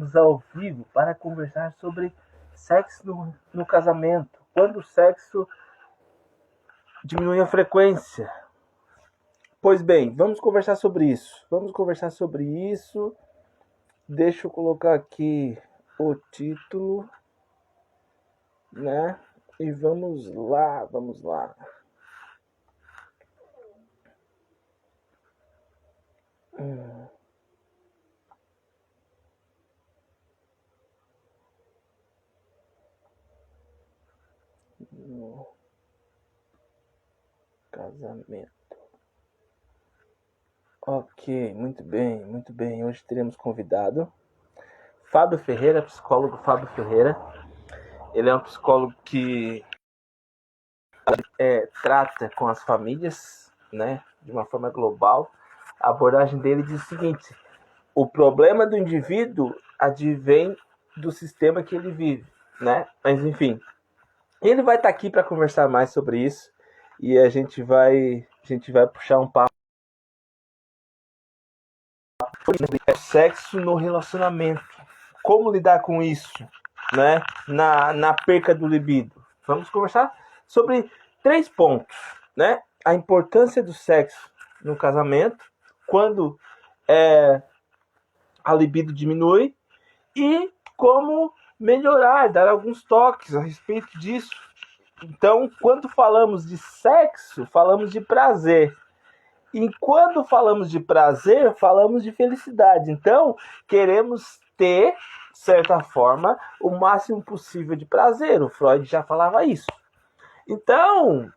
Estamos ao vivo para conversar sobre sexo no casamento. Quando o sexo diminui a frequência. Pois bem, vamos conversar sobre isso. Deixa eu colocar aqui o título, né? E vamos lá. No casamento. Ok, muito bem. Hoje teremos convidado Fábio Ferreira, psicólogo Fábio Ferreira. Ele é um psicólogo que trata com as famílias, né, de uma forma global. A abordagem dele diz o seguinte: o problema do indivíduo advém do sistema que ele vive, né? Mas enfim, ele vai estar aqui para conversar mais sobre isso e a gente vai puxar um papo sobre sexo no relacionamento. Como lidar com isso, né? Na perca do libido. Vamos conversar sobre 3 pontos, né? A importância do sexo no casamento, quando a libido diminui, e como melhorar, dar alguns toques a respeito disso. Então, quando falamos de sexo, falamos de prazer. E quando falamos de prazer, falamos de felicidade. Então, queremos ter, de certa forma, o máximo possível de prazer. O Freud já falava isso. Então,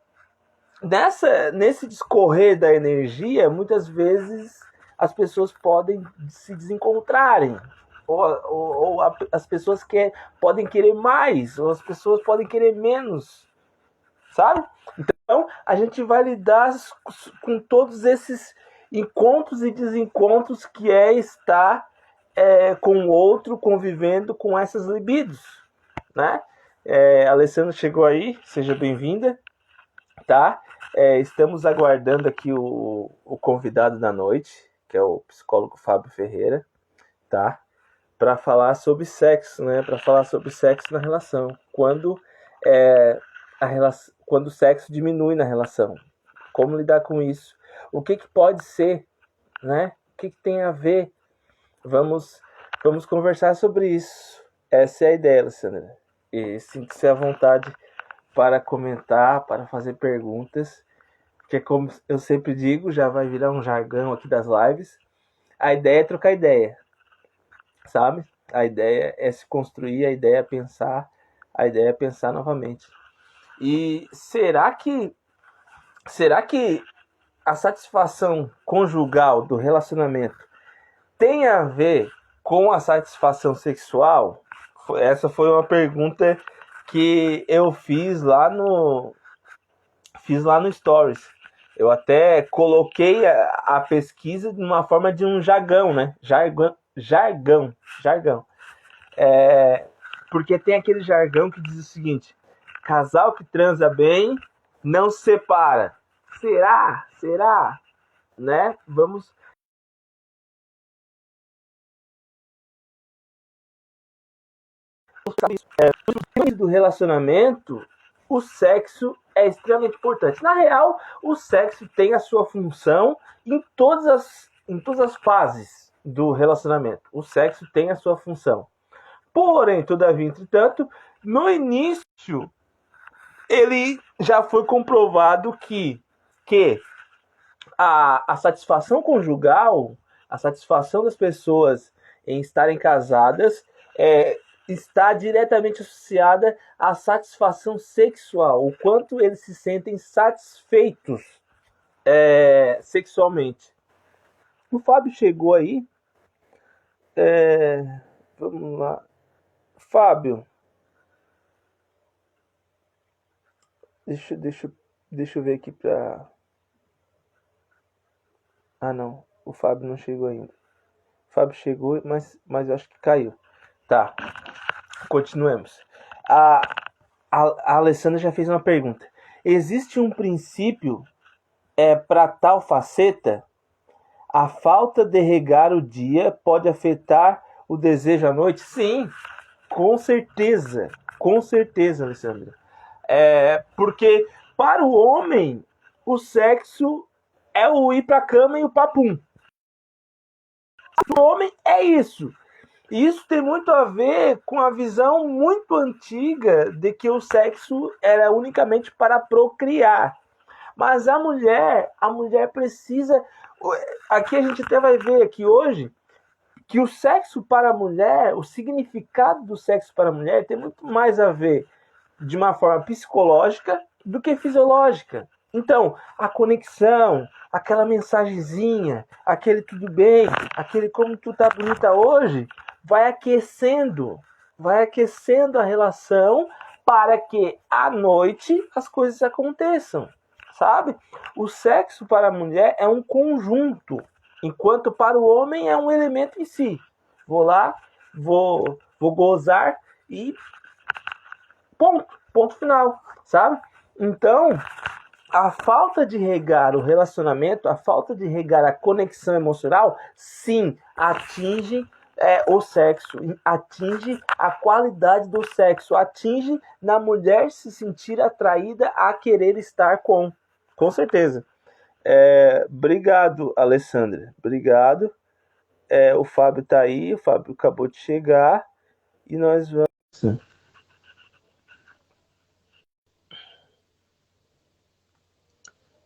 nesse discorrer da energia, muitas vezes as pessoas podem se desencontrarem. Ou as pessoas podem querer mais, ou as pessoas podem querer menos, sabe? Então, a gente vai lidar com todos esses encontros e desencontros que estar com o outro, convivendo com essas libidos, né? A Alessandra chegou aí, seja bem-vinda, tá? Estamos aguardando aqui o convidado da noite, que é o psicólogo Fábio Ferreira, tá? Para falar sobre sexo, né? Para falar sobre sexo na relação. Quando o sexo diminui na relação. Como lidar com isso? O que pode ser, né? O que tem a ver? Vamos conversar sobre isso. Essa é a ideia, Alessandra. E sinta-se à vontade para comentar, para fazer perguntas, porque como eu sempre digo, já vai virar um jargão aqui das lives. A ideia é trocar ideia, sabe? A ideia é se construir, a ideia é pensar novamente. E será que a satisfação conjugal do relacionamento tem a ver com a satisfação sexual? Essa foi uma pergunta que eu fiz lá no Stories. Eu até coloquei a pesquisa de uma forma de um jargão, né? Jargão. Porque tem aquele jargão que diz o seguinte: casal que transa bem não se separa. Será? Né? Vamos do relacionamento, o sexo é extremamente importante. Na real, o sexo tem a sua função em todas as fases do relacionamento. O sexo tem a sua função. Porém, todavia, entretanto, no início, ele já foi comprovado que a satisfação conjugal, a satisfação das pessoas em estarem casadas, está diretamente associada à satisfação sexual, o quanto eles se sentem satisfeitos sexualmente. O Fábio chegou aí. Vamos lá. Fábio, deixa eu ver aqui para... Ah, não. O Fábio não chegou ainda. O Fábio chegou, mas eu acho que caiu. Tá. Continuemos. A Alessandra já fez uma pergunta. Existe um princípio para tal faceta? A falta de regar o dia pode afetar o desejo à noite? Sim, com certeza, Alessandra. Porque para o homem, o sexo é o ir pra cama e o papum. Para o homem é isso. E isso tem muito a ver com a visão muito antiga de que o sexo era unicamente para procriar. Mas a mulher precisa. Aqui a gente até vai ver aqui hoje que o sexo para a mulher, o significado do sexo para a mulher tem muito mais a ver de uma forma psicológica do que fisiológica. Então, a conexão, aquela mensagenzinha, aquele tudo bem, aquele como tu tá bonita hoje, vai aquecendo a relação para que à noite as coisas aconteçam, sabe? O sexo para a mulher é um conjunto, enquanto para o homem é um elemento em si. Vou lá, vou gozar e ponto final, sabe? Então, a falta de regar o relacionamento, a falta de regar a conexão emocional, sim, atinge o sexo, atinge a qualidade do sexo, atinge na mulher se sentir atraída a querer estar com certeza. Obrigado, Alessandra, obrigado. O Fábio tá aí, o Fábio acabou de chegar e nós vamos...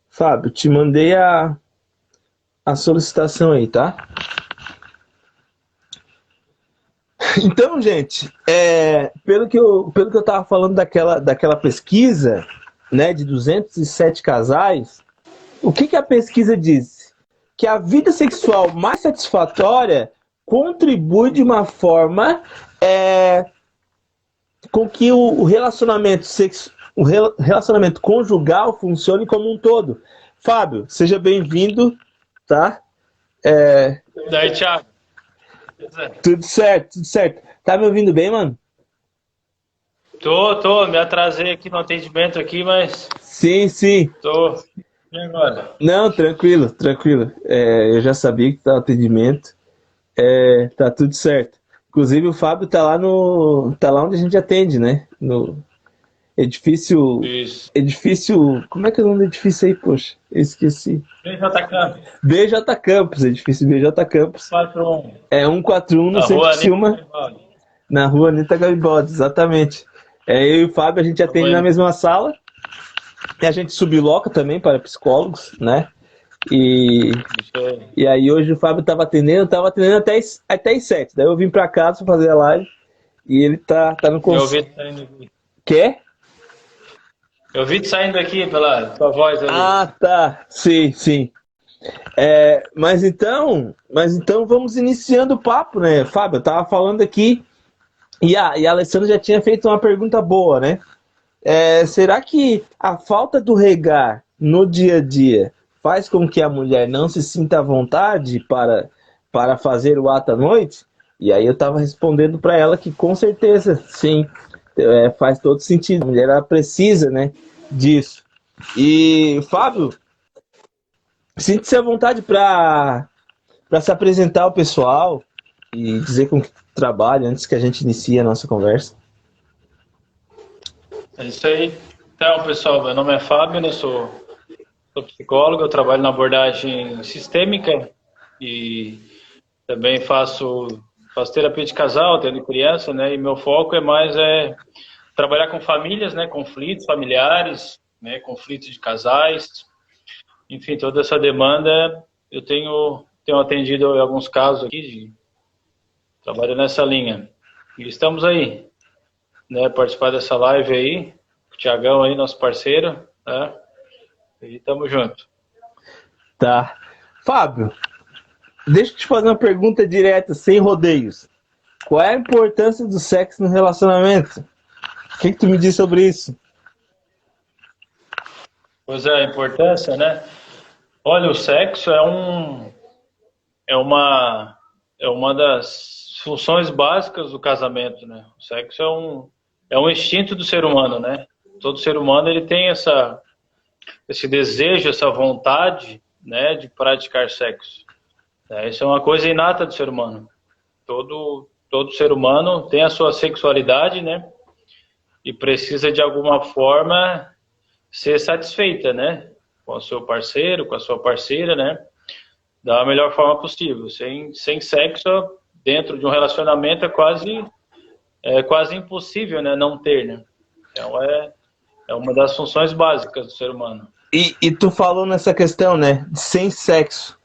Fábio, te mandei a solicitação aí, tá? Então, gente, pelo que eu tava falando daquela pesquisa, né, de 207 casais, o que a pesquisa diz? Que a vida sexual mais satisfatória contribui de uma forma com que o relacionamento conjugal funcione como um todo. Fábio, seja bem-vindo, tá? Daí, Thiago. Tudo certo. Tá me ouvindo bem, mano? Tô, me atrasei aqui no atendimento aqui, mas Sim. tô. E agora? Não, tranquilo. Eu já sabia que tá atendimento. Tá tudo certo. Inclusive o Fábio tá lá onde a gente atende, né? No edifício. Isso. Como é que é o nome do edifício aí, poxa? Eu esqueci. BJ Campos. BJ Campos, edifício BJ Campos. 41. 141 no Na centro rua de Ciúma. Garibaldi. Na rua Anitta Garibaldi, exatamente. Eu e o Fábio, a gente atende na mesma sala. E a gente subloca também para psicólogos, né? E aí hoje o Fábio tava atendendo até as 7. Daí eu vim pra casa pra fazer a live. E ele tá no consultório. Eu vi saindo aqui. Quer? Eu vi saindo aqui pela tua voz ali. Ah, tá. Sim. Mas então vamos iniciando o papo, né? Fábio, eu tava falando aqui. E a Alessandra já tinha feito uma pergunta boa, né? Será que a falta do regar no dia a dia faz com que a mulher não se sinta à vontade para fazer o ato à noite? E aí eu estava respondendo para ela que com certeza, sim, faz todo sentido. A mulher ela precisa, né, disso. E Fábio, sinta-se à vontade para se apresentar ao pessoal e dizer com que trabalha antes que a gente inicie a nossa conversa. É isso aí. Então, pessoal, meu nome é Fábio, né? Sou psicólogo, eu trabalho na abordagem sistêmica e também faço terapia de casal, atendo criança, né? E meu foco é mais trabalhar com famílias, né? Conflitos familiares, né? Conflitos de casais, enfim, toda essa demanda eu tenho atendido em alguns casos aqui, trabalho nessa linha. E estamos aí, né? Participar dessa live aí, o Thiagão aí, nosso parceiro, né? E tamo junto. Tá. Fábio, deixa eu te fazer uma pergunta direta, sem rodeios. Qual é a importância do sexo no relacionamento? O que tu me diz sobre isso? Pois é, a importância, né? Olha, o sexo é uma das funções básicas do casamento, né? O sexo é um instinto do ser humano, né? Todo ser humano ele tem esse desejo, essa vontade, né, de praticar sexo. Isso é uma coisa inata do ser humano. Todo ser humano tem a sua sexualidade, né? E precisa de alguma forma ser satisfeita, né? Com o seu parceiro, com a sua parceira, né? Da melhor forma possível. Sem sexo, dentro de um relacionamento, é quase impossível, né? Não ter, né? Então é uma das funções básicas do ser humano. E tu falou nessa questão, né? Sem sexo.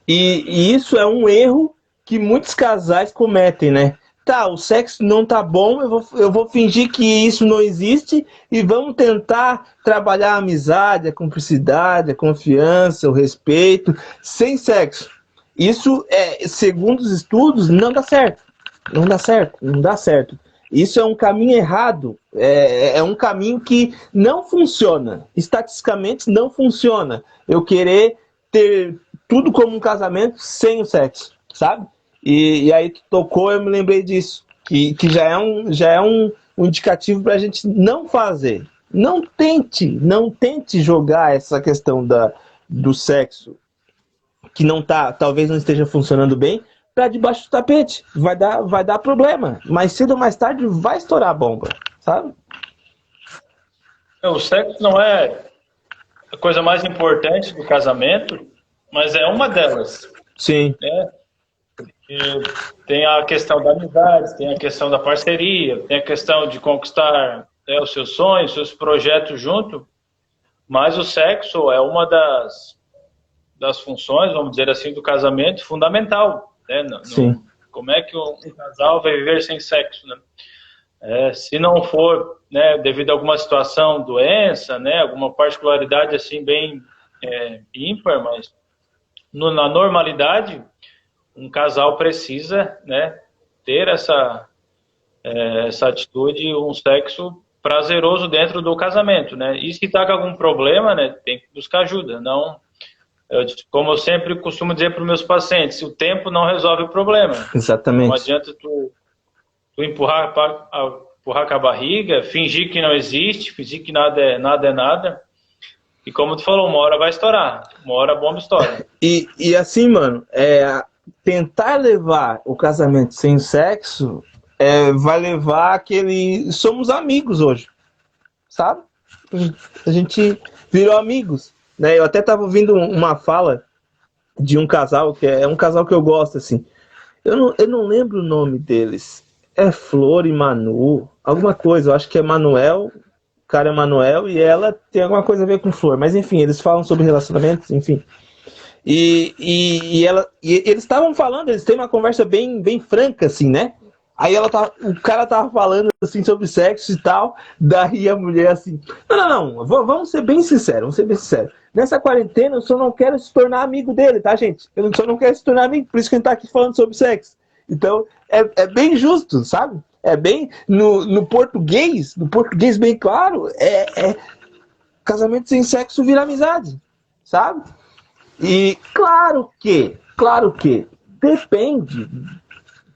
E isso é um erro que muitos casais cometem, né? Tá, o sexo não tá bom, eu vou fingir que isso não existe e vamos tentar trabalhar a amizade, a cumplicidade, a confiança, o respeito, sem sexo. Isso, segundo os estudos, não dá certo. Não dá certo, não dá certo. Isso é um caminho errado, é um caminho que não funciona. Estatisticamente não funciona. Eu querer ter tudo como um casamento sem o sexo, sabe? E aí tu tocou, eu me lembrei disso, que já é um indicativo para a gente não fazer. Não tente jogar essa questão do sexo que não tá, talvez não esteja funcionando bem, para debaixo do tapete. Vai dar problema. Mais cedo ou mais tarde vai estourar a bomba, sabe? O sexo não é a coisa mais importante do casamento, mas é uma delas, Sim. né? E tem a questão da amizade, tem a questão da parceria, tem a questão de conquistar, né, os seus sonhos, seus projetos junto, mas o sexo é uma das funções, vamos dizer assim, do casamento fundamental, né? Sim. Como é que um casal vai viver sem sexo, né? Se não for, né, devido a alguma situação, doença, né, alguma particularidade assim bem ímpar, mas na normalidade um casal precisa, né, ter essa atitude, um sexo prazeroso dentro do casamento, né? E se está com algum problema, né, tem que buscar ajuda. Não, como eu sempre costumo dizer para os meus pacientes, o tempo não resolve o problema. Exatamente. Não adianta tu empurrar com a barriga, fingir que não existe, fingir que nada é nada. E como tu falou, uma hora vai estourar, uma hora a bomba estoura. E assim, mano, tentar levar o casamento sem sexo vai levar aquele. Somos amigos hoje, sabe? A gente virou amigos, né? Eu até tava ouvindo uma fala de um casal, que é um casal que eu gosto, assim. Eu não lembro o nome deles. É Flor e Manu, alguma coisa. Eu acho que é Manuel, o cara é Manuel e ela tem alguma coisa a ver com Flor. Mas enfim, eles falam sobre relacionamentos, enfim. E eles estavam falando, eles têm uma conversa bem franca, assim, né? Aí o cara tava falando assim sobre sexo e tal, daí a mulher assim, não, vamos ser bem sinceros, vamos ser bem sinceros. Nessa quarentena eu só não quero se tornar amigo dele, tá, gente? Eu só não quero se tornar amigo, por isso que a gente tá aqui falando sobre sexo. Então, é bem justo, sabe? É bem, no português bem claro, casamento sem sexo vira amizade, sabe? E claro que, depende.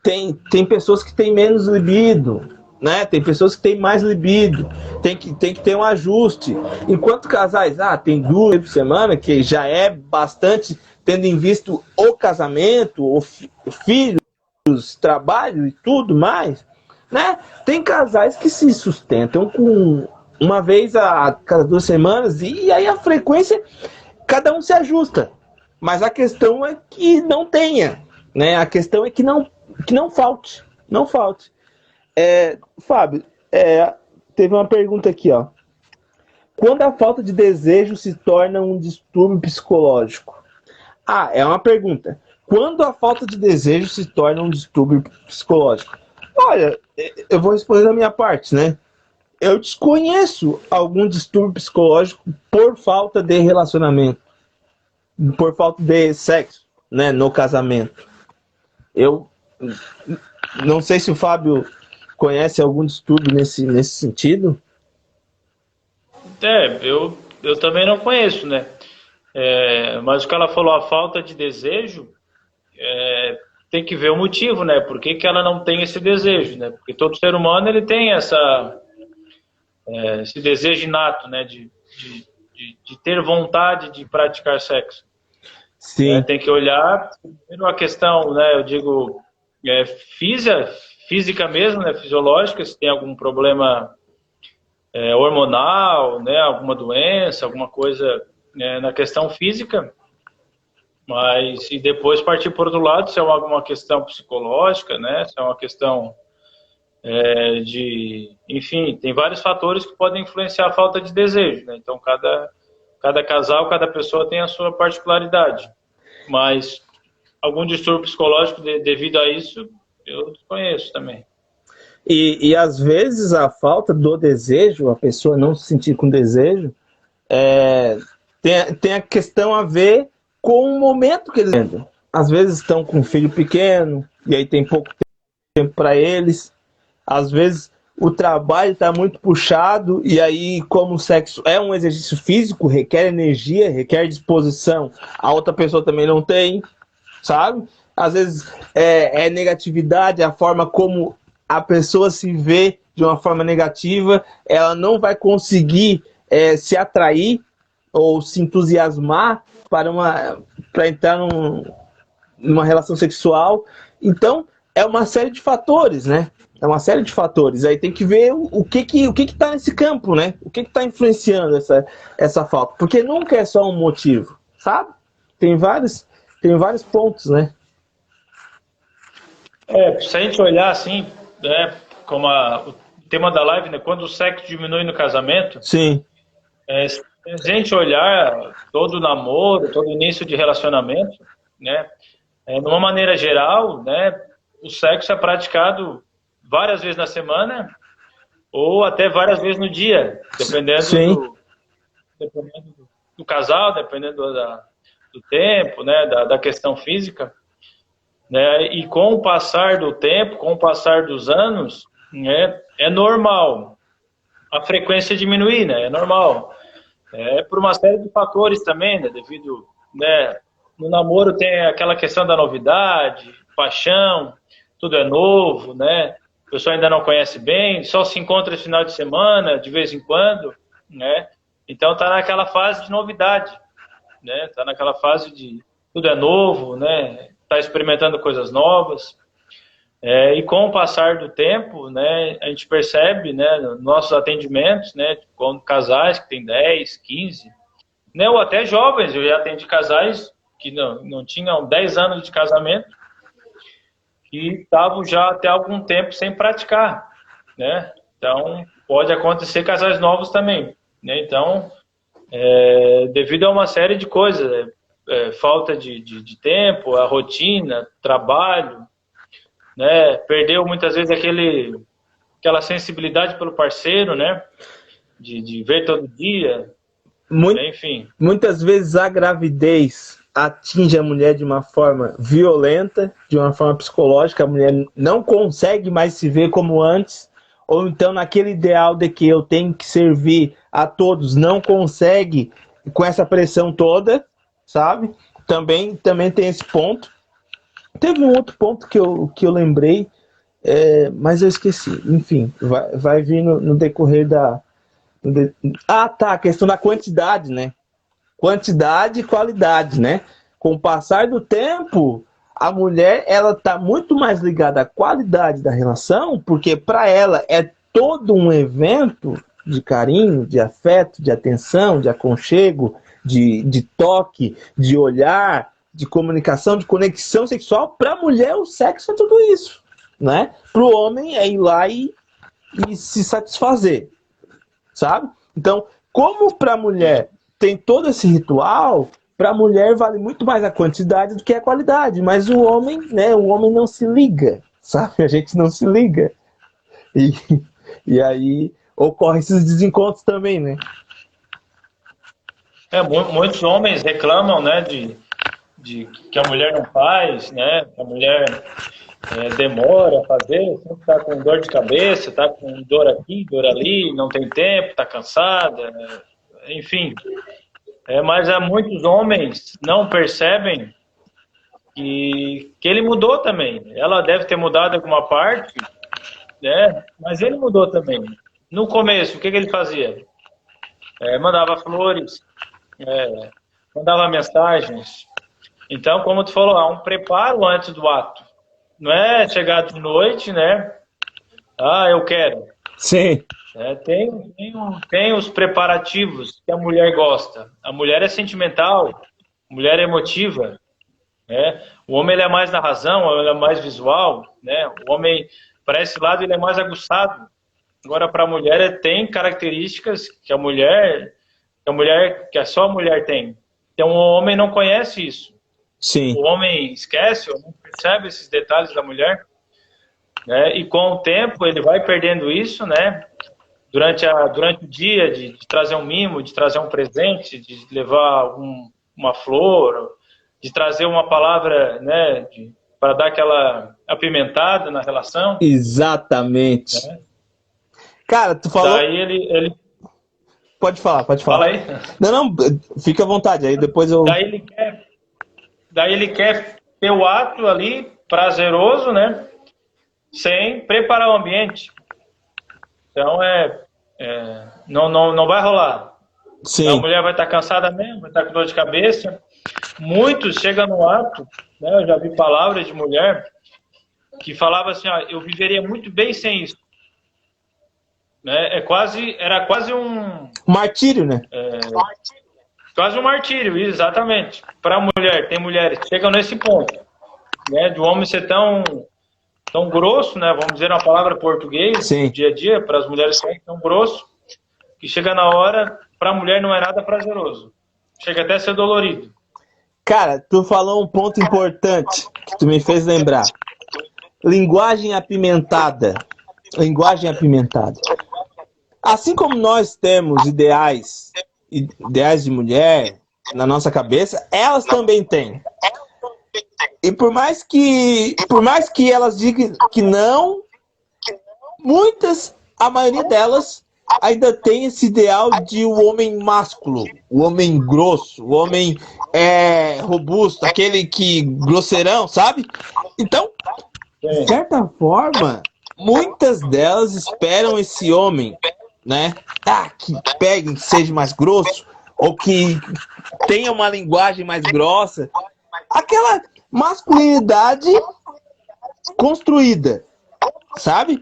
Tem pessoas que têm menos libido, né? Tem pessoas que têm mais libido. Tem que ter um ajuste. Enquanto casais, tem 2 por semana, que já é bastante, tendo em vista o casamento, o filhos, trabalho e tudo mais, né? Tem casais que se sustentam com uma vez a cada 2 semanas e aí a frequência, cada um se ajusta. Mas a questão é que não tenha, né? A questão é que não falte. Não falte. Fábio, teve uma pergunta aqui, ó. Quando a falta de desejo se torna um distúrbio psicológico? É uma pergunta. Quando a falta de desejo se torna um distúrbio psicológico? Olha, eu vou responder da minha parte, né? Eu desconheço algum distúrbio psicológico por falta de relacionamento, por falta de sexo, né, no casamento. Eu não sei se o Fábio conhece algum distúrbio nesse sentido. Eu também não conheço, né? Mas o que ela falou, a falta de desejo, tem que ver o motivo, né? Por que ela não tem esse desejo, né? Porque todo ser humano ele tem esse desejo inato, né? De ter vontade de praticar sexo. Sim. Tem que olhar primeiro a questão, né? Eu digo é, física mesmo, né, fisiológica, se tem algum problema hormonal, né, alguma doença, alguma coisa na questão física, mas e depois partir por outro lado, se é alguma questão psicológica, né, se é uma questão enfim, tem vários fatores que podem influenciar a falta de desejo, né? Então cada casal, cada pessoa tem a sua particularidade, mas algum distúrbio psicológico devido a isso, eu desconheço também. E às vezes a falta do desejo, a pessoa não se sentir com desejo, tem a questão a ver com o momento que eles entram. Às vezes estão com um filho pequeno, e aí tem pouco tempo para eles. Às vezes o trabalho está muito puxado, e aí, como o sexo é um exercício físico, requer energia, requer disposição, a outra pessoa também não tem, sabe? Às vezes é negatividade, a forma como a pessoa se vê de uma forma negativa, ela não vai conseguir se atrair ou se entusiasmar para entrar numa relação sexual. Então, é uma série de fatores, né? É uma série de fatores. Aí tem que ver o que está nesse campo, né? O que está influenciando essa falta. Porque nunca é só um motivo, sabe? Tem vários pontos, né? Se a gente olhar assim, como o tema da live, né, quando o sexo diminui no casamento, sim, se a gente olhar todo namoro, todo início de relacionamento, né, de uma maneira geral, né, o sexo é praticado várias vezes na semana ou até várias vezes no dia, dependendo do casal, dependendo do tempo, né, da questão física. Né? E com o passar do tempo, com o passar dos anos, né, é normal a frequência diminuir, né? É normal. Por uma série de fatores também, né? Devido, né, no namoro tem aquela questão da novidade, paixão, tudo é novo, né? A pessoa ainda não conhece bem, só se encontra no final de semana, de vez em quando, né? Então tá naquela fase de novidade, né? Tá naquela fase de tudo é novo, né? Tá experimentando coisas novas. E com o passar do tempo, né, a gente percebe, né, nos nossos atendimentos, né, com casais que têm 10, 15, né, ou até jovens, eu já atendi casais que não tinham 10 anos de casamento, que estavam já até algum tempo sem praticar, né? Então, pode acontecer casais novos também, né? Então, devido a uma série de coisas, falta de tempo, a rotina, trabalho, né? Perdeu muitas vezes aquela sensibilidade pelo parceiro, né? De ver todo dia, enfim. Muitas vezes a gravidez atinge a mulher de uma forma violenta, de uma forma psicológica, a mulher não consegue mais se ver como antes, ou então naquele ideal de que eu tenho que servir a todos, não consegue com essa pressão toda, sabe? Também tem esse ponto. Teve um outro ponto que eu lembrei, mas eu esqueci. Enfim, vai vir no decorrer da... tá, a questão da quantidade, né? Quantidade e qualidade, né? Com o passar do tempo, a mulher ela tá muito mais ligada à qualidade da relação, porque para ela é todo um evento de carinho, de afeto, de atenção, de aconchego, de toque, de olhar, de comunicação, de conexão sexual. Para a mulher, o sexo é tudo isso, né? Para o homem é ir lá e se satisfazer, sabe? Então, como para a mulher tem todo esse ritual, para a mulher vale muito mais a quantidade do que a qualidade, mas o homem, né, o homem não se liga, sabe? A gente não se liga. E aí ocorrem esses desencontros também, né? Muitos homens reclamam, né, de que a mulher não faz, né, que a mulher demora a fazer, sempre está com dor de cabeça, está com dor aqui, dor ali, não tem tempo, está cansada, enfim. Mas muitos homens não percebem que ele mudou também. Ela deve ter mudado alguma parte, né, mas ele mudou também. No começo, o que ele fazia? Mandava flores, mandava mensagens. Então, como tu falou, há um preparo antes do ato, não é chegar de noite, né? Ah, eu quero. Sim. Tem os preparativos que a mulher gosta. A mulher é sentimental, a mulher é emotiva, né? O homem ele é mais na razão, ele é mais visual, né? O homem, para esse lado, ele é mais aguçado. Agora, para a mulher, tem características que só a mulher tem. Então, o homem não conhece isso. Sim. O homem esquece ou não percebe esses detalhes da mulher, né? E com o tempo ele vai perdendo isso, né? Durante o dia, de trazer um mimo, de trazer um presente, de levar uma flor, de trazer uma palavra, né? Para dar aquela apimentada na relação. Exatamente. Né? Cara, tu falou. Daí ele Pode falar, pode falar. fala aí. Não, fica à vontade, aí depois eu. Daí ele quer ter o ato ali prazeroso, né? Sem preparar o ambiente. Então não vai rolar. Sim. A mulher vai estar cansada mesmo, vai estar com dor de cabeça. Muitos chegam no ato, né? Eu já vi palavras de mulher que falava assim, ó, eu viveria muito bem sem isso. Né? Era quase um martírio, né? Quase um martírio, exatamente. Para a mulher, tem mulheres que chegam nesse ponto, né? De um homem ser tão grosso, né? Vamos dizer uma palavra português, Sim. dia a dia, para as mulheres serem tão grosso, que chega na hora, para a mulher não é nada prazeroso. Chega até a ser dolorido. Cara, tu falou um ponto importante que tu me fez lembrar. Linguagem apimentada. Linguagem apimentada. Assim como nós temos ideais de mulher na nossa cabeça, elas também têm. E por mais que elas digam que não, a maioria delas ainda tem esse ideal de o homem másculo, o homem grosso, o homem robusto, aquele que grosseirão, sabe? Então, de certa forma, muitas delas esperam esse homem, né? Que pegue, que seja mais grosso, ou que tenha uma linguagem mais grossa. Aquela masculinidade construída, sabe?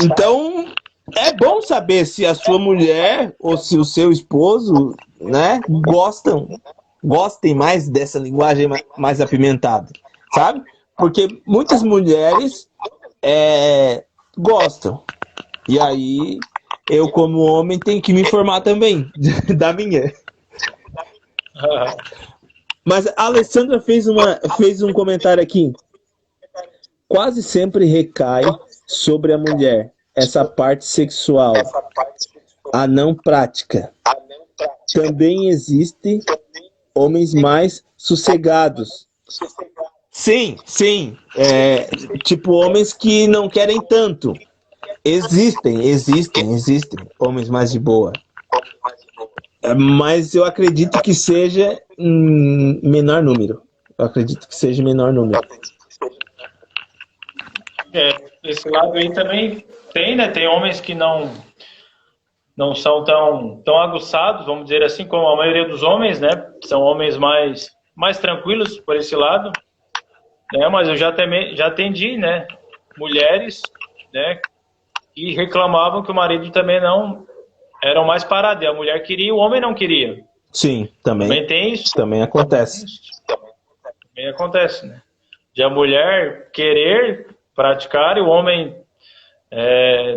Então, é bom saber se a sua mulher ou se o seu esposo, né, gostem mais dessa linguagem mais apimentada, sabe? Porque muitas mulheres gostam. E aí, eu como homem tenho que me informar também da minha. Mas a Alessandra fez um comentário aqui. Quase sempre recai sobre a mulher essa parte sexual, a não prática. Também existem homens mais sossegados. Sim. Tipo homens que não querem tanto. Existem homens mais de boa. Mas eu acredito que seja menor número. Esse lado aí também tem, né? Tem homens que não são tão aguçados, vamos dizer assim, como a maioria dos homens, né? São homens mais tranquilos por esse lado, né? Mas eu já atendi, né? Mulheres, né? Que reclamavam que o marido também não eram mais parados. A mulher queria e o homem não queria. Sim, também tem isso. Também acontece. Também acontece, né? De a mulher querer praticar e o homem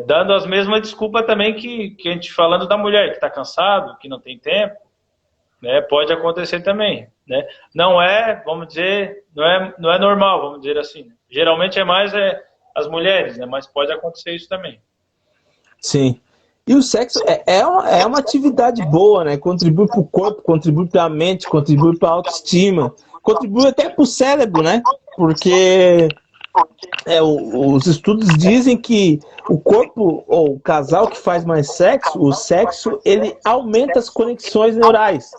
dando as mesmas desculpas também que a gente falando da mulher, que está cansado, que não tem tempo, né? Pode acontecer também, né? Não é, vamos dizer, não é normal, vamos dizer assim. Geralmente é mais as mulheres, né? Mas pode acontecer isso também. Sim. E o sexo é uma atividade boa, né? Contribui para o corpo, contribui para a mente, contribui para a autoestima, contribui até para o cérebro, né? Porque os estudos dizem que o corpo ou o casal que faz mais sexo, o sexo, ele aumenta as conexões neurais,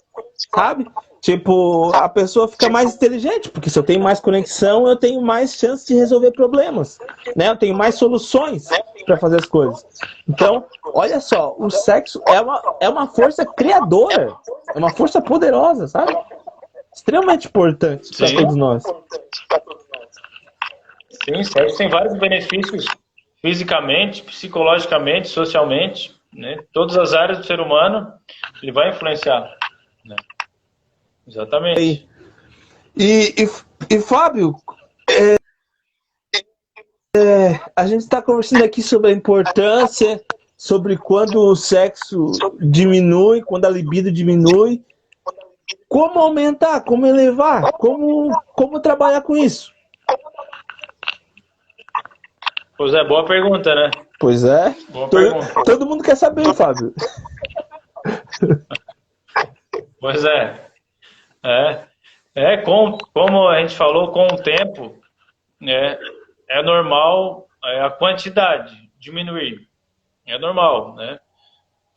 sabe? Tipo, a pessoa fica mais inteligente, porque se eu tenho mais conexão, eu tenho mais chance de resolver problemas, né? Eu tenho mais soluções para fazer as coisas. Então, olha só, o sexo é uma força criadora, é uma força poderosa, sabe? Extremamente importante para todos nós. Sim, sexo tem vários benefícios fisicamente, psicologicamente, socialmente, né? Todas as áreas do ser humano, ele vai influenciar, né? Exatamente. Aí. E Fábio, a gente está conversando aqui sobre a importância, sobre quando o sexo diminui, quando a libido diminui. Como aumentar, como elevar, como trabalhar com isso? Pois é, boa pergunta, né? Pois é. Boa pergunta. Todo mundo quer saber, Fábio. Pois é. Como a gente falou, com o tempo, é normal a quantidade diminuir. É normal, né?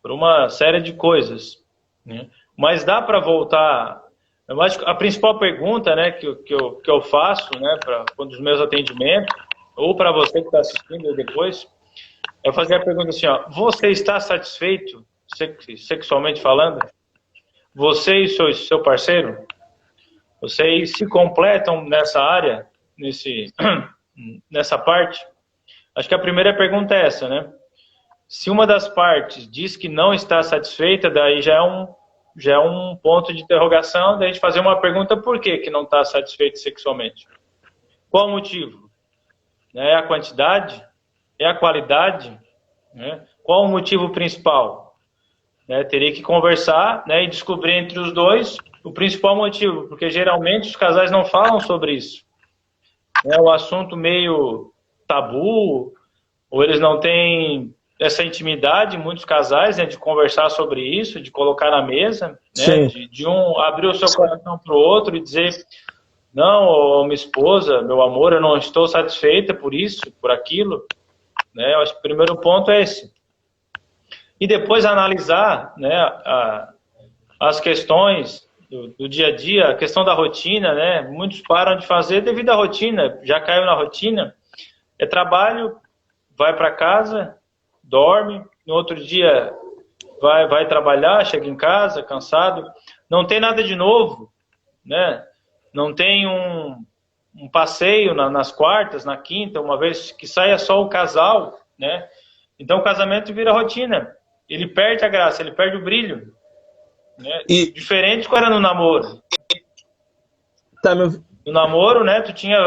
Por uma série de coisas, né? Mas dá para voltar. Eu acho que a principal pergunta, né, que eu faço, né, para um dos meus atendimentos, ou para você que está assistindo depois, é fazer a pergunta assim, ó, você está satisfeito, sexualmente falando? Você e seu parceiro? Vocês se completam nessa área, nessa parte? Acho que a primeira pergunta é essa, né? Se uma das partes diz que não está satisfeita, daí já é um ponto de interrogação, daí a gente fazer uma pergunta por que não está satisfeito sexualmente. Qual o motivo? É a quantidade? É a qualidade? Né? Qual o motivo principal? Teria que conversar, né, e descobrir entre os dois o principal motivo, porque geralmente os casais não falam sobre isso. É um assunto meio tabu, ou eles não têm essa intimidade, muitos casais, né, de conversar sobre isso, de colocar na mesa, né, de um abrir o seu coração para o outro e dizer, não, minha esposa, meu amor, eu não estou satisfeita por isso, por aquilo. Né, eu acho que o primeiro ponto é esse. E depois analisar, né, as questões do dia a dia, a questão da rotina, né, muitos param de fazer devido à rotina, já caiu na rotina, é trabalho, vai para casa, dorme, no outro dia vai trabalhar, chega em casa cansado, não tem nada de novo, né? Não tem um passeio nas quartas, na quinta, uma vez que saia só o casal, né? Então o casamento vira rotina, ele perde a graça, ele perde o brilho, né? Diferente quando era no namoro. Tá no namoro, né? Tu tinha...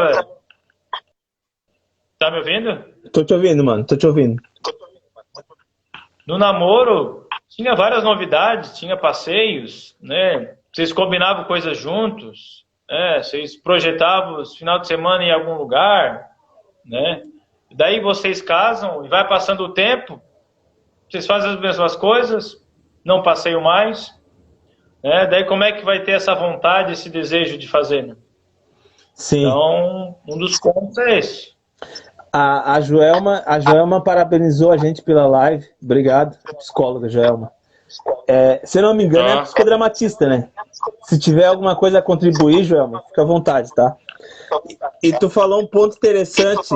Tá me ouvindo? Tô te ouvindo, mano, tô te ouvindo. No namoro, tinha várias novidades, tinha passeios, né? Vocês combinavam coisas juntos, né? Vocês projetavam os final de semana em algum lugar, né? Daí vocês casam e vai passando o tempo, vocês fazem as mesmas coisas, não passeiam mais, né? Daí como é que vai ter essa vontade, esse desejo de fazer, né? Sim. Então, um dos pontos é esse. A Joelma parabenizou a gente pela live. Obrigado, psicóloga Joelma. Se eu não me engano, é psicodramatista, né? Se tiver alguma coisa a contribuir, Joelma, fica à vontade, tá? E tu falou um ponto interessante,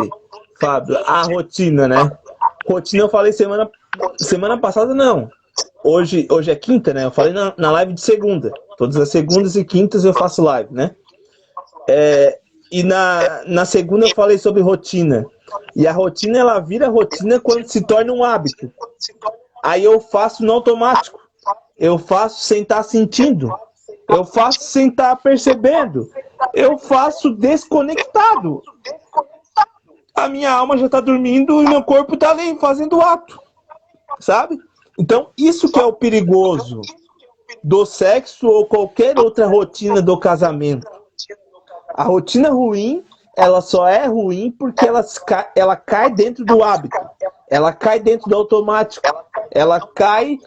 Fábio, a rotina, né? Rotina eu falei semana passada, não. Hoje é quinta, né? Eu falei na live de segunda. Todas as segundas e quintas eu faço live, né? E na segunda eu falei sobre rotina. E a rotina, ela vira rotina quando se torna um hábito. Aí eu faço no automático. Eu faço sem estar sentindo. Eu faço sem estar percebendo. Eu faço desconectado. A minha alma já está dormindo e meu corpo está ali fazendo o ato. Sabe? Então, isso que é o perigoso do sexo ou qualquer outra rotina do casamento. A rotina ruim, ela só é ruim porque ela cai dentro do hábito, ela cai dentro do automático, ela cai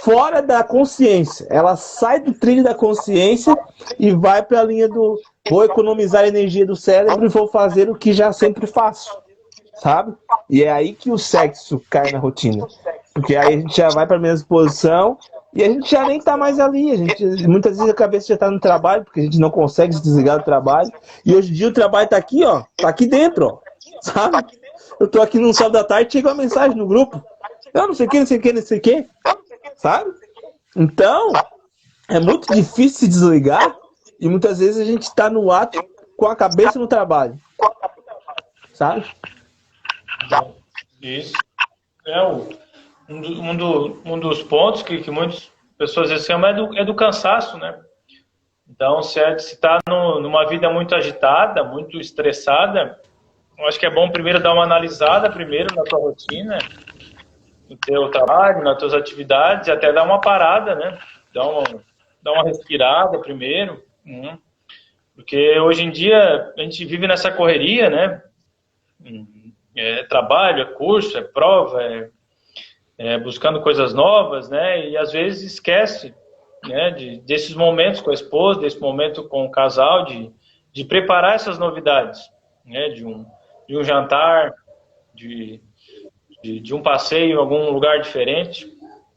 fora da consciência, ela sai do trilho da consciência e vai para a linha do vou economizar a energia do cérebro e vou fazer o que já sempre faço, sabe? E é aí que o sexo cai na rotina, porque aí a gente já vai para a mesma posição e a gente já nem tá mais ali. Muitas vezes a cabeça já tá no trabalho, porque a gente não consegue se desligar do trabalho. E hoje em dia o trabalho tá aqui, ó. Tá aqui dentro, ó. Sabe? Eu tô aqui no sábado da tarde, chega uma mensagem no grupo. Eu não sei o que, não sei o que, não sei o que. Sabe? Então, é muito difícil se desligar. E muitas vezes a gente tá no ato com a cabeça no trabalho. Sabe? Isso. Um dos pontos que muitas pessoas às vezes chamam é do cansaço, né? Então, se está numa vida muito agitada, muito estressada, eu acho que é bom primeiro dar uma analisada primeiro na tua rotina, no teu trabalho, nas tuas atividades, até dar uma parada, né? Dar uma respirada primeiro, porque hoje em dia a gente vive nessa correria, né? É trabalho, é curso, é prova, buscando coisas novas, né? E às vezes esquece, né? Desses momentos com a esposa, desse momento com o casal, de preparar essas novidades, né? De um jantar, de um passeio em algum lugar diferente,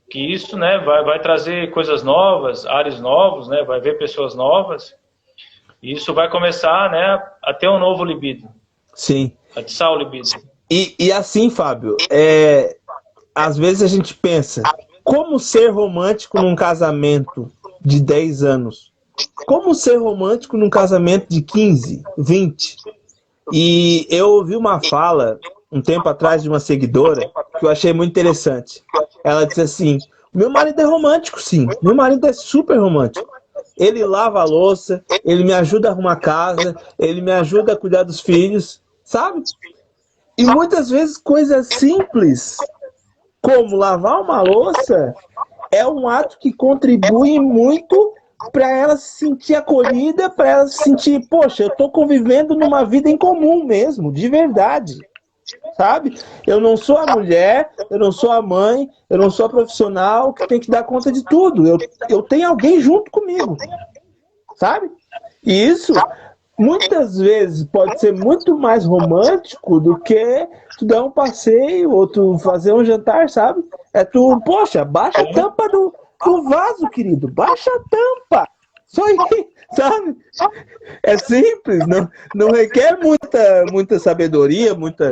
que isso, né? Vai trazer coisas novas, ares novos, né? Vai ver pessoas novas, e isso vai começar, né? A ter um novo libido. Sim. Atiçar o libido. E assim, Fábio, às vezes a gente pensa, como ser romântico num casamento de 10 anos? Como ser romântico num casamento de 15, 20? E eu ouvi uma fala, um tempo atrás, de uma seguidora, que eu achei muito interessante. Ela disse assim, meu marido é romântico, sim. Meu marido é super romântico. Ele lava a louça, ele me ajuda a arrumar a casa, ele me ajuda a cuidar dos filhos, sabe? E muitas vezes coisas simples, como lavar uma louça, é um ato que contribui muito para ela se sentir acolhida, para ela se sentir, poxa, eu estou convivendo numa vida em comum mesmo, de verdade, sabe? Eu não sou a mulher, eu não sou a mãe, eu não sou a profissional que tem que dar conta de tudo. Eu tenho alguém junto comigo, sabe? E isso muitas vezes pode ser muito mais romântico do que tu dar um passeio ou tu fazer um jantar, sabe? É tu, poxa, baixa a tampa do vaso, querido, baixa a tampa. Só aí, sabe? É simples, não requer muita sabedoria, muita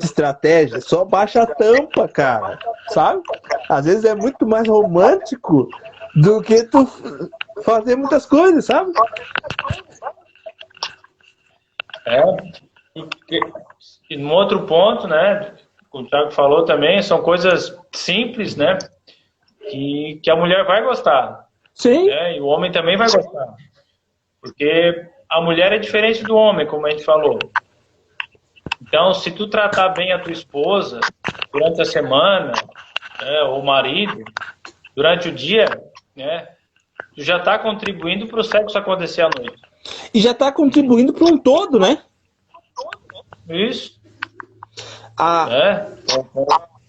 estratégia, só baixa a tampa, cara, sabe? Às vezes é muito mais romântico do que tu fazer muitas coisas, sabe? E num outro ponto, né, o Thiago falou também, são coisas simples, né, que a mulher vai gostar. Sim. Né, e o homem também vai gostar. Porque a mulher é diferente do homem, como a gente falou. Então, se tu tratar bem a tua esposa durante a semana, né, ou o marido, durante o dia, né, tu já está contribuindo para o sexo acontecer à noite. E já está contribuindo para um todo, né? Isso.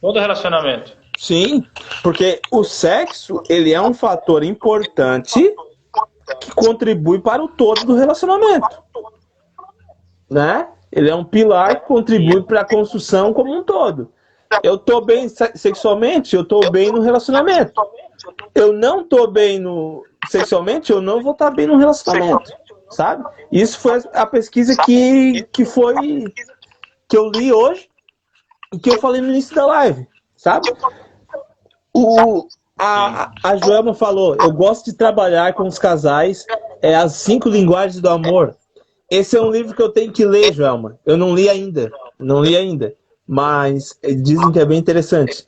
Todo relacionamento. Sim, porque o sexo, ele é um fator importante que contribui para o todo do relacionamento, né? Ele é um pilar que contribui para a construção como um todo. Eu estou bem sexualmente, eu estou bem no relacionamento. Eu não estou bem sexualmente, eu não vou estar bem no relacionamento, sabe? Isso foi a pesquisa que eu li hoje e que eu falei no início da live, sabe? A Joelma falou, eu gosto de trabalhar com os casais, as 5 linguagens do amor. Esse é um livro que eu tenho que ler, Joelma. Eu não li ainda, mas dizem que é bem interessante.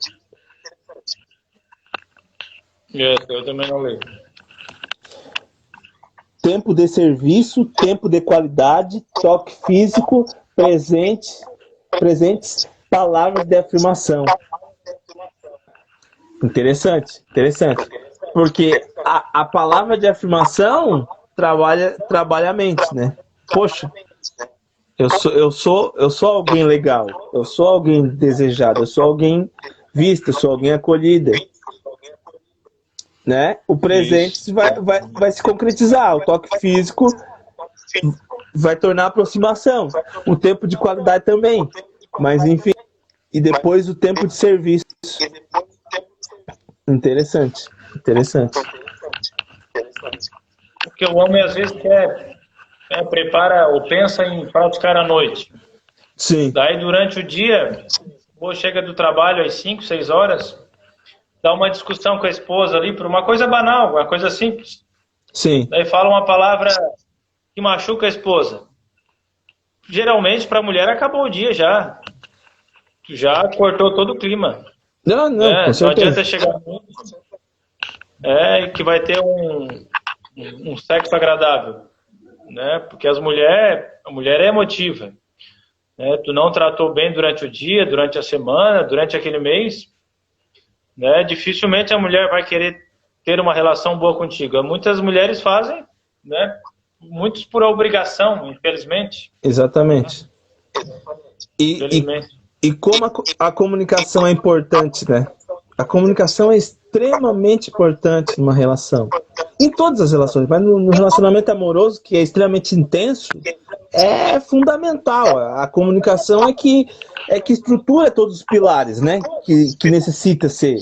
Eu também não li. Tempo de serviço, tempo de qualidade, toque físico, presentes, palavras de afirmação. Interessante. Porque a palavra de afirmação trabalha a mente, né? Poxa, eu sou alguém legal, eu sou alguém desejado, eu sou alguém vista, eu sou alguém acolhida. Né? O presente vai se concretizar, o toque físico vai tornar aproximação, o tempo de qualidade também, mas enfim, e depois o tempo de serviço. Interessante. Porque o homem às vezes prepara ou pensa em praticar à noite. Sim. Daí durante o dia, ou chega do trabalho às 5, 6 horas, dá uma discussão com a esposa ali por uma coisa banal, uma coisa simples. Sim. Daí fala uma palavra que machuca a esposa. geralmente para a mulher acabou o dia já. Já cortou todo o clima. Não, não, com Né? Não certeza. adianta chegar muito, que vai ter um sexo agradável. Né? Porque a mulher é emotiva. Né? Tu não tratou bem durante o dia, durante a semana, durante aquele mês, né? Dificilmente a mulher vai querer ter uma relação boa contigo. Muitas mulheres fazem, né? Muitos por obrigação, infelizmente. Exatamente. E, e, Infelizmente. e como a comunicação é importante, né? A comunicação é extremamente importante numa relação. Em todas as relações, mas no relacionamento amoroso, que é extremamente intenso, é fundamental. A comunicação é que estrutura todos os pilares, né? Que necessita ser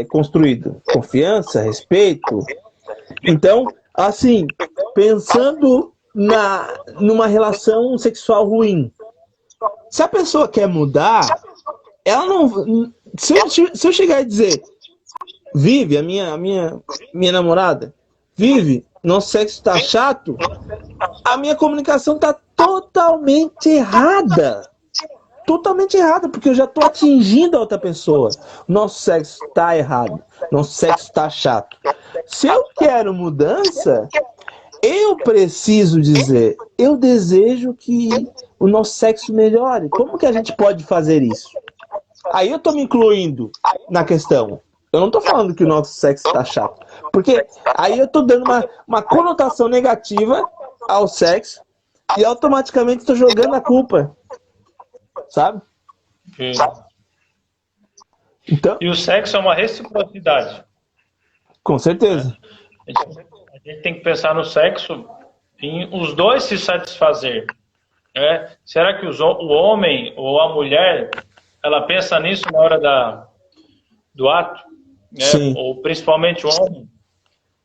construído. Confiança, respeito. Então, assim, pensando numa relação sexual ruim, se a pessoa quer mudar, ela não. Se eu chegar e dizer, Vive, a minha namorada, Vive, nosso sexo tá chato, a minha comunicação tá totalmente errada. Totalmente errada, porque eu já tô atingindo a outra pessoa. Nosso sexo tá errado. Nosso sexo tá chato. Se eu quero mudança, eu preciso dizer, eu desejo que o nosso sexo melhore. Como que a gente pode fazer isso? Aí eu tô me incluindo na questão. Eu não tô falando que o nosso sexo tá chato. Porque aí eu tô dando uma conotação negativa ao sexo e automaticamente tô jogando a culpa. Sabe? E, Então, e o sexo é uma reciprocidade. com certeza. A gente tem que pensar no sexo em os dois se satisfazer. Né? Será que o homem ou a mulher ela pensa nisso na hora do ato? Né? Sim. Ou principalmente o homem?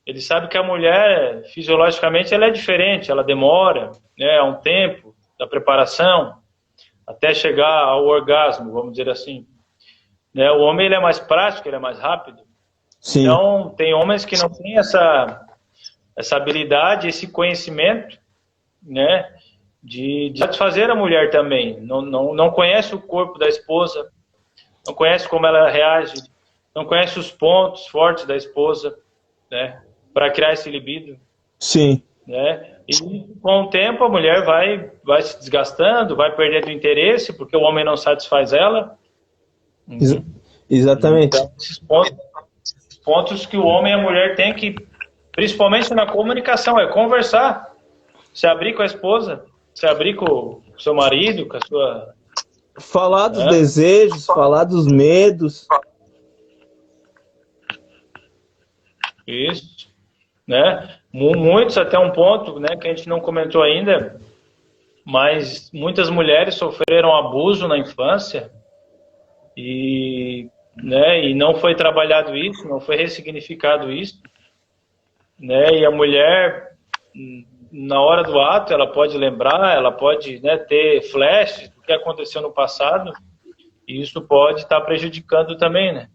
Ele sabe que a mulher, fisiologicamente, ela é diferente, ela demora, né, há um tempo da preparação até chegar ao orgasmo, vamos dizer assim. Né? O homem ele é mais prático, ele é mais rápido. Sim. Então, tem homens que não têm essa habilidade, esse conhecimento, né, de satisfazer a mulher também. Não conhece o corpo da esposa, não conhece como ela reage, não conhece os pontos fortes da esposa, né, para criar esse libido. Sim. Né? E com o tempo a mulher vai se desgastando, vai perdendo o interesse, porque o homem não satisfaz ela. Exatamente. Então, esses pontos que o homem e a mulher têm que, principalmente na comunicação, é conversar, se abrir com a esposa, se abrir com o seu marido, com a sua... Falar dos desejos, falar dos medos. Isso. Né? Muitos, até um ponto, né, que a gente não comentou ainda, mas muitas mulheres sofreram abuso na infância e não foi trabalhado isso, não foi ressignificado isso, né? E a mulher, na hora do ato, ela pode lembrar, ela pode, né, ter flashes do que aconteceu no passado, e isso pode estar prejudicando também, né?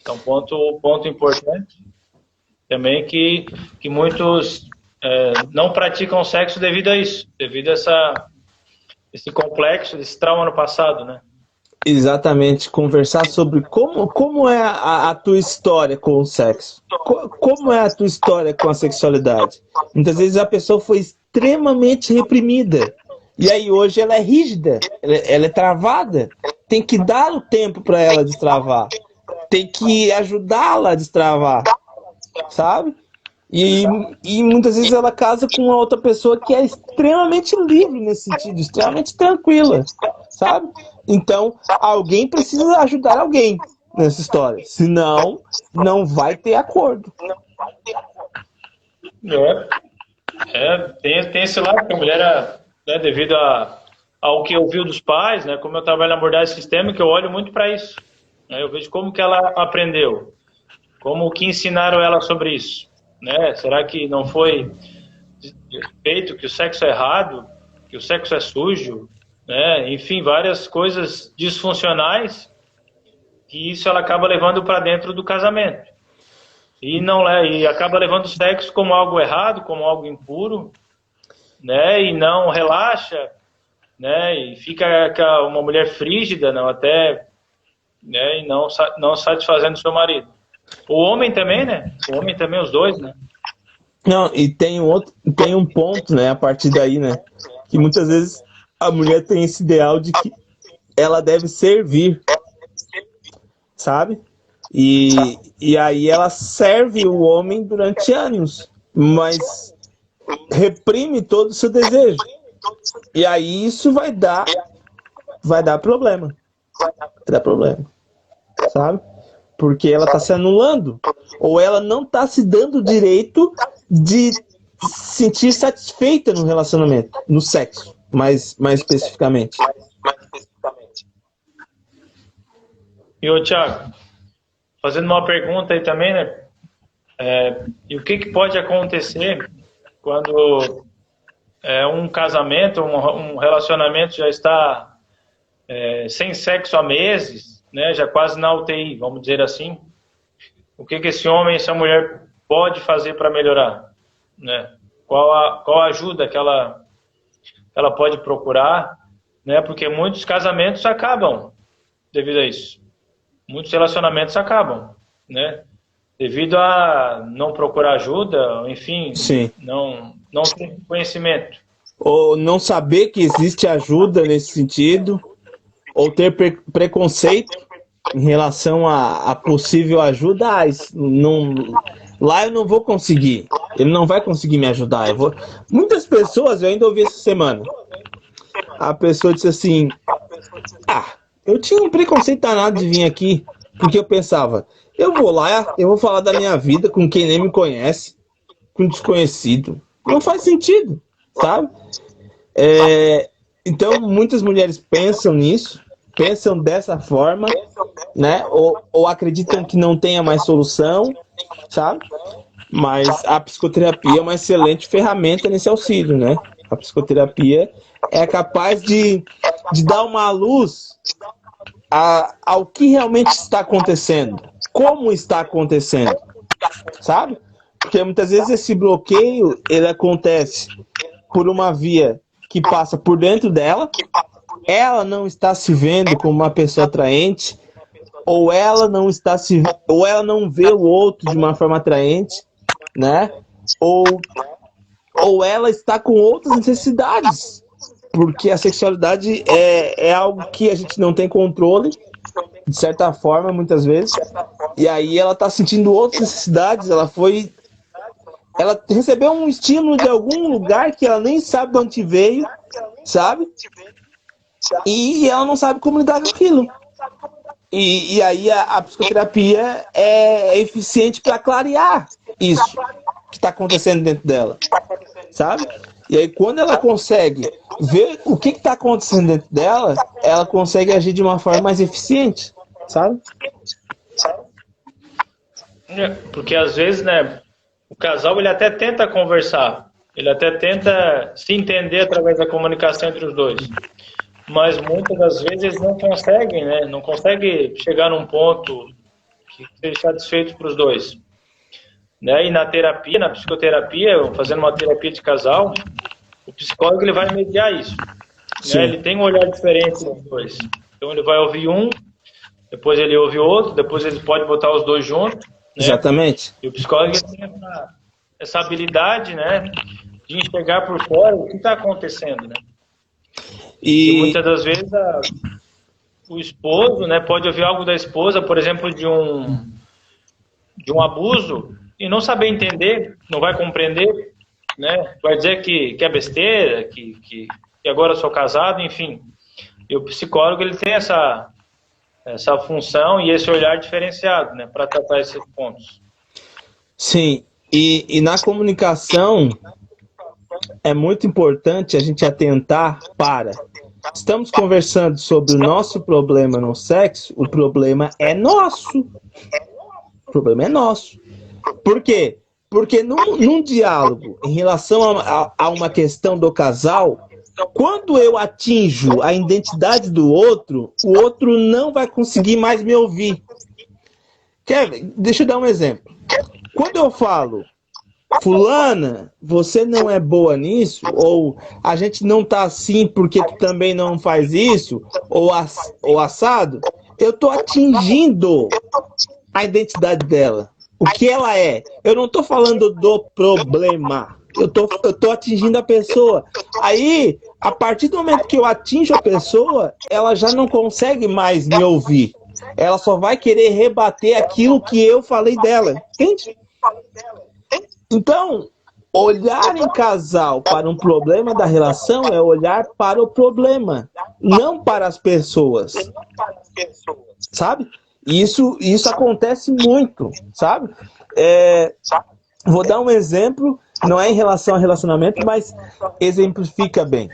Então, ponto importante também que muitos não praticam sexo devido a isso, devido a esse complexo, esse trauma no passado, né? Exatamente, conversar sobre como é a tua história com o sexo, como é a tua história com a sexualidade. Muitas vezes a pessoa foi extremamente reprimida e aí hoje ela é rígida, ela é travada. Tem que dar o tempo para ela destravar, tem que ajudá-la a destravar, sabe? E muitas vezes ela casa com uma outra pessoa que é extremamente livre nesse sentido, extremamente tranquila, sabe? Então, alguém precisa ajudar alguém nessa história, senão não vai ter acordo. Tem esse lado que a mulher, né, devido ao que ouviu dos pais, né, como eu trabalho na abordagem sistêmica, eu olho muito para isso. Né, eu vejo como que ela aprendeu, como que ensinaram ela sobre isso. Né? Será que não foi feito que o sexo é errado, que o sexo é sujo, né? Enfim, várias coisas disfuncionais que isso ela acaba levando para dentro do casamento e acaba levando o sexo como algo errado, como algo impuro, né? E não relaxa, né? E fica uma mulher frígida, não, até, né? E não satisfazendo seu marido. O homem também, né? O homem também, os dois, né? Não, e tem um ponto, né, a partir daí, né, que muitas vezes a mulher tem esse ideal de que ela deve servir, sabe? E aí ela serve o homem durante anos, mas reprime todo o seu desejo. E aí isso vai dar problema. Vai dar problema, sabe? Porque ela está se anulando, ou ela não está se dando o direito de se sentir satisfeita no relacionamento, no sexo, mais especificamente. E ô, Thiago, fazendo uma pergunta aí também, né? E o que pode acontecer quando um casamento, um relacionamento já está sem sexo há meses, né? Já quase na UTI, vamos dizer assim. O que esse homem, essa mulher pode fazer para melhorar, né? Qual a ajuda que ela pode procurar, né? Porque muitos casamentos acabam devido a isso. Muitos relacionamentos acabam, né? Devido a não procurar ajuda, enfim, Sim. não ter conhecimento. Ou não saber que existe ajuda nesse sentido, ou ter preconceito em relação a possível ajuda. Lá eu não vou conseguir, ele não vai conseguir me ajudar. Muitas pessoas, eu ainda ouvi essa semana, a pessoa disse assim, eu tinha um preconceito danado de vir aqui, porque eu pensava, eu vou lá, eu vou falar da minha vida com quem nem me conhece, com desconhecido. Não faz sentido, sabe? Então, muitas mulheres pensam nisso, pensam dessa forma, né? Ou acreditam que não tenha mais solução, sabe? Mas a psicoterapia é uma excelente ferramenta nesse auxílio, né? A psicoterapia é capaz de dar uma luz ao que realmente está acontecendo, como está acontecendo, sabe? Porque muitas vezes esse bloqueio, ele acontece por uma via que passa por dentro dela, ela não está se vendo como uma pessoa atraente, ou ela não vê o outro de uma forma atraente, né? Ou ela está com outras necessidades, porque a sexualidade é algo que a gente não tem controle, de certa forma, muitas vezes, e aí ela está sentindo outras necessidades, ela recebeu um estímulo de algum lugar que ela nem sabe de onde veio, sabe? E ela não sabe como lidar com aquilo. E aí a psicoterapia é eficiente para clarear isso que está acontecendo dentro dela, sabe? E aí quando ela consegue ver o que está acontecendo dentro dela, ela consegue agir de uma forma mais eficiente, sabe? Porque às vezes, né, o casal ele até tenta conversar, ele até tenta se entender através da comunicação entre os dois, mas muitas das vezes eles não conseguem, né? Não conseguem chegar num ponto que seja satisfeito para os dois, né? E na terapia, na psicoterapia, fazendo uma terapia de casal, o psicólogo ele vai mediar isso, né? Ele tem um olhar diferente dos dois, então ele vai ouvir um, depois ele ouve outro, depois ele pode botar os dois juntos, né? Exatamente. E o psicólogo ele tem essa habilidade, né, de enxergar por fora o que está acontecendo, né? E muitas das vezes o esposo, né, pode ouvir algo da esposa, por exemplo, de um abuso e não saber entender, não vai compreender, né? Vai dizer que é besteira, que agora eu sou casado, enfim. E o psicólogo ele tem essa função e esse olhar diferenciado, né, para tratar esses pontos. Sim, e na comunicação é muito importante a gente atentar para... Estamos conversando sobre o nosso problema no sexo, o problema é nosso. O problema é nosso. Por quê? Porque num diálogo em relação a uma questão do casal, quando eu atinjo a identidade do outro, o outro não vai conseguir mais me ouvir. Deixa eu dar um exemplo. Quando eu falo, fulana, você não é boa nisso, ou a gente não tá assim porque tu também não faz isso, ou assado, eu tô atingindo a identidade dela, o que ela é. Eu não tô falando do problema, eu tô atingindo a pessoa. Aí, a partir do momento que eu atinjo a pessoa, ela já não consegue mais me ouvir. Ela só vai querer rebater aquilo que eu falei dela, entende? Então, olhar em casal para um problema da relação é olhar para o problema, não para as pessoas, sabe? Isso acontece muito, sabe? Vou dar um exemplo, não é em relação a relacionamento, mas exemplifica bem.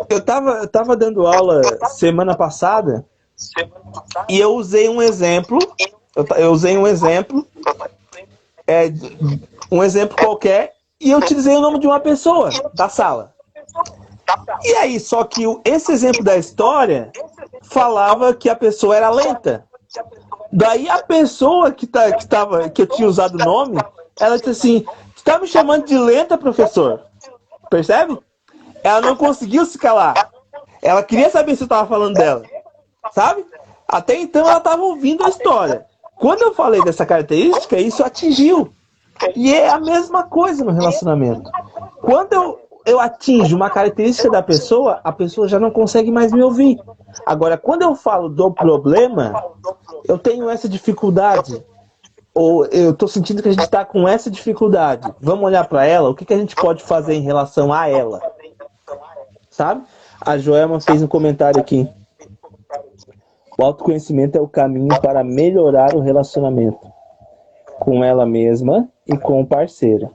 Eu tava dando aula semana passada e eu usei um exemplo, eu usei um exemplo qualquer e eu utilizei o nome de uma pessoa da sala. E aí, só que esse exemplo da história falava que a pessoa era lenta. Daí a pessoa que eu tinha usado o nome, ela disse assim, você tá me chamando de lenta, professor? Percebe? Ela não conseguiu se calar. Ela queria saber se eu tava falando dela. Sabe? Até então ela estava ouvindo a história. Quando eu falei dessa característica, isso atingiu. E é a mesma coisa no relacionamento. Quando eu atinjo uma característica da pessoa, a pessoa já não consegue mais me ouvir. Agora, quando eu falo do problema, eu tenho essa dificuldade. Ou eu estou sentindo que a gente está com essa dificuldade. Vamos olhar para ela, o que a gente pode fazer em relação a ela? Sabe? A Joelma fez um comentário aqui. O autoconhecimento é o caminho para melhorar o relacionamento com ela mesma e com o parceiro.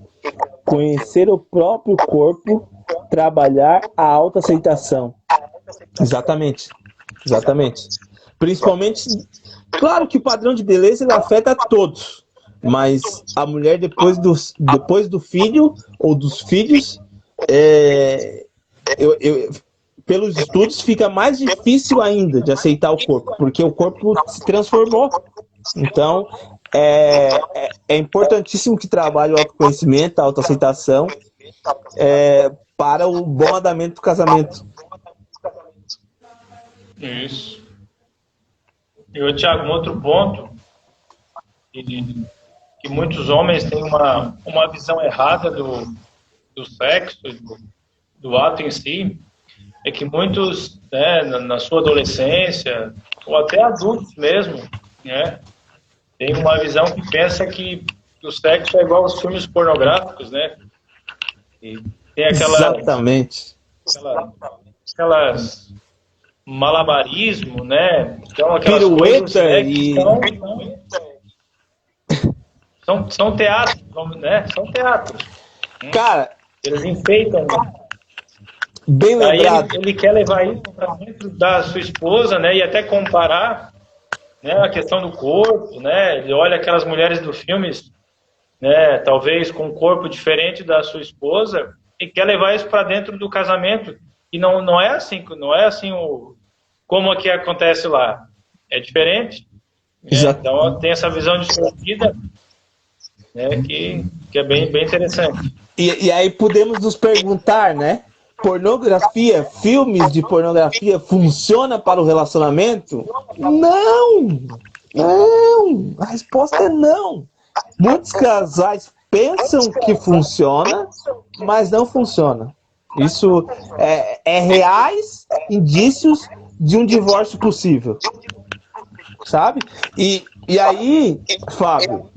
Conhecer o próprio corpo, trabalhar a autoaceitação. Exatamente. Exatamente. Principalmente, claro que o padrão de beleza ele afeta a todos, mas a mulher depois do filho ou dos filhos, pelos estudos fica mais difícil ainda de aceitar o corpo, porque o corpo se transformou. Então, é importantíssimo que trabalhe o autoconhecimento, a autoaceitação, para o bom andamento do casamento. Isso. E, Thiago, um outro ponto, que muitos homens têm uma visão errada do sexo, do ato em si, é que muitos, né, na sua adolescência, ou até adultos mesmo, né, tem uma visão que pensa que o sexo é igual aos filmes pornográficos, né? E tem Exatamente. Aquelas malabarismo, né? Então, aquelas pirueta coisas, né, que e... são teatros, né? São teatros. Cara, eles enfeitam. Bem lembrado. Aí ele quer levar isso para dentro da sua esposa, né? E até comparar, né, a questão do corpo, né? Ele olha aquelas mulheres do filmes, né? Talvez com um corpo diferente da sua esposa e quer levar isso para dentro do casamento. E não é assim, como aqui acontece lá. É diferente. Né? Então tem essa visão distorcida, né? Que é bem interessante. E aí podemos nos perguntar, né? Pornografia, filmes de pornografia funciona para o relacionamento? Não! Não! A resposta é não. Muitos casais pensam que funciona, mas não funciona. Isso é reais indícios de um divórcio possível. Sabe? E aí, Fábio,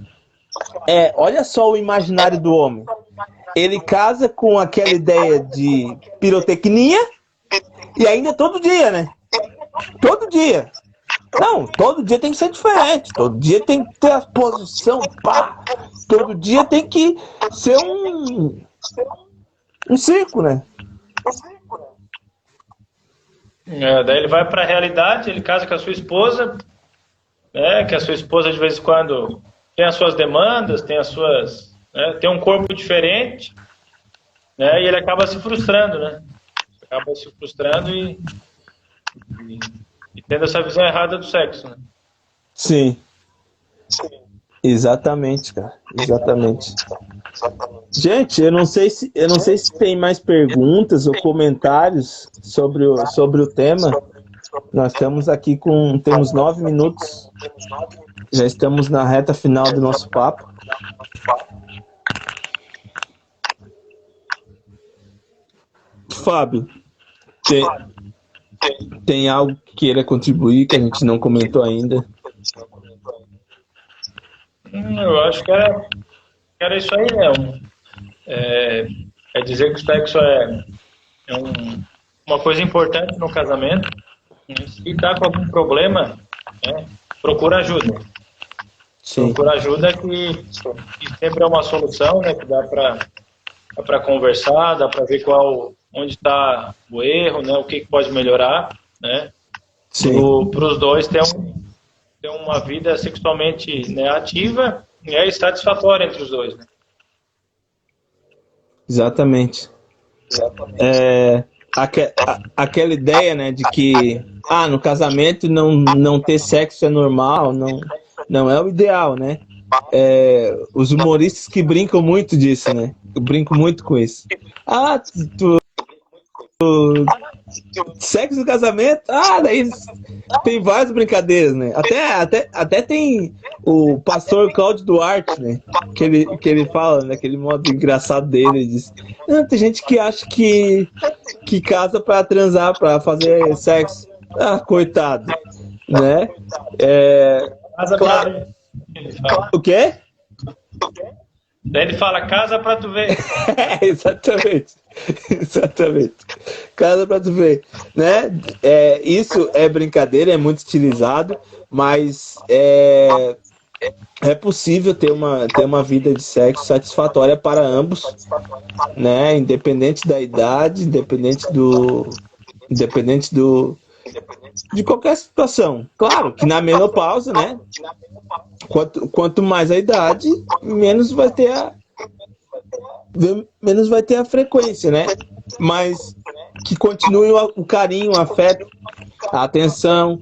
olha só o imaginário do homem. Ele casa com aquela ideia de pirotecnia e ainda todo dia, né? Todo dia. Não, todo dia tem que ser diferente. Todo dia tem que ter a posição, pá. Todo dia tem que ser um circo, né? Daí ele vai para a realidade, ele casa com a sua esposa, né? Que a sua esposa de vez em quando tem as suas demandas, tem as suas... tem um corpo diferente, né, e ele acaba se frustrando, né? Acaba se frustrando e tendo essa visão errada do sexo, né? Sim. Exatamente, cara. Exatamente. Gente, eu não sei se tem mais perguntas ou comentários sobre o tema. Nós estamos aqui temos 9 minutos. Já estamos na reta final do nosso papo. Fábio, tem algo que queira contribuir que a gente não comentou ainda? Eu acho que era isso aí, né? É dizer que o sexo uma coisa importante no casamento. Se está com algum problema, né, procura ajuda. Sim. Procura ajuda que sempre é uma solução, né? Que dá para conversar, dá para ver onde está o erro, né? O que pode melhorar, né? Para os dois ter uma vida sexualmente, né, ativa e satisfatória entre os dois, né? Exatamente. Aquela ideia, né, de que no casamento não ter sexo é normal, não é o ideal, né? Os humoristas que brincam muito disso, né? Eu brinco muito com isso. Sexo no casamento? Daí tem várias brincadeiras, né? Até tem o pastor Cláudio Duarte, né? Que ele fala, né? Aquele modo engraçado dele, ele diz: tem gente que acha que casa pra transar, pra fazer sexo. Coitado, né? Claro. O quê? Daí ele fala, casa pra tu ver. Exatamente. Casa pra tu ver, né? Isso é brincadeira, é muito estilizado, mas é possível ter uma vida de sexo satisfatória para ambos, né? Independente da idade, independente de qualquer situação. Claro que na menopausa, né? Quanto mais a idade, menos vai ter a frequência, né? Mas que continue o carinho, o afeto, a atenção,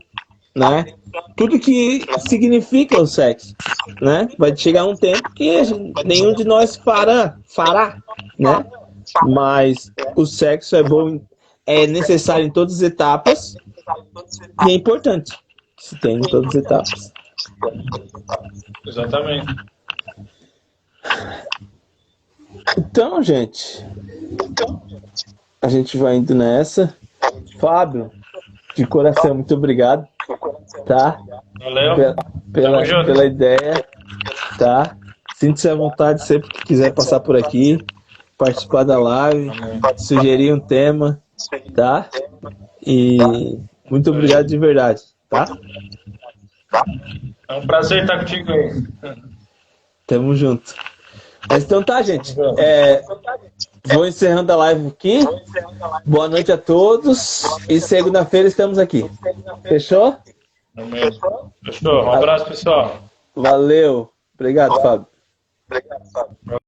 né? Tudo que significa o sexo, né? Vai chegar um tempo que nenhum de nós fará, né? Mas o sexo é bom, é necessário em todas as etapas e é importante que se tenha em todas as etapas. Exatamente. Então, gente, a gente vai indo nessa. Fábio, de coração, muito obrigado, tá? Valeu. Pela ideia, tá? Sinta-se à vontade sempre que quiser passar por aqui, participar da live, sugerir um tema, tá? E muito obrigado de verdade, tá? É um prazer estar contigo aí. Tamo junto. Mas então tá, gente. Vou encerrando a live aqui. Boa noite a todos. E segunda-feira estamos aqui. Fechou? Fechou. Um abraço, pessoal. Valeu. Obrigado, Fábio.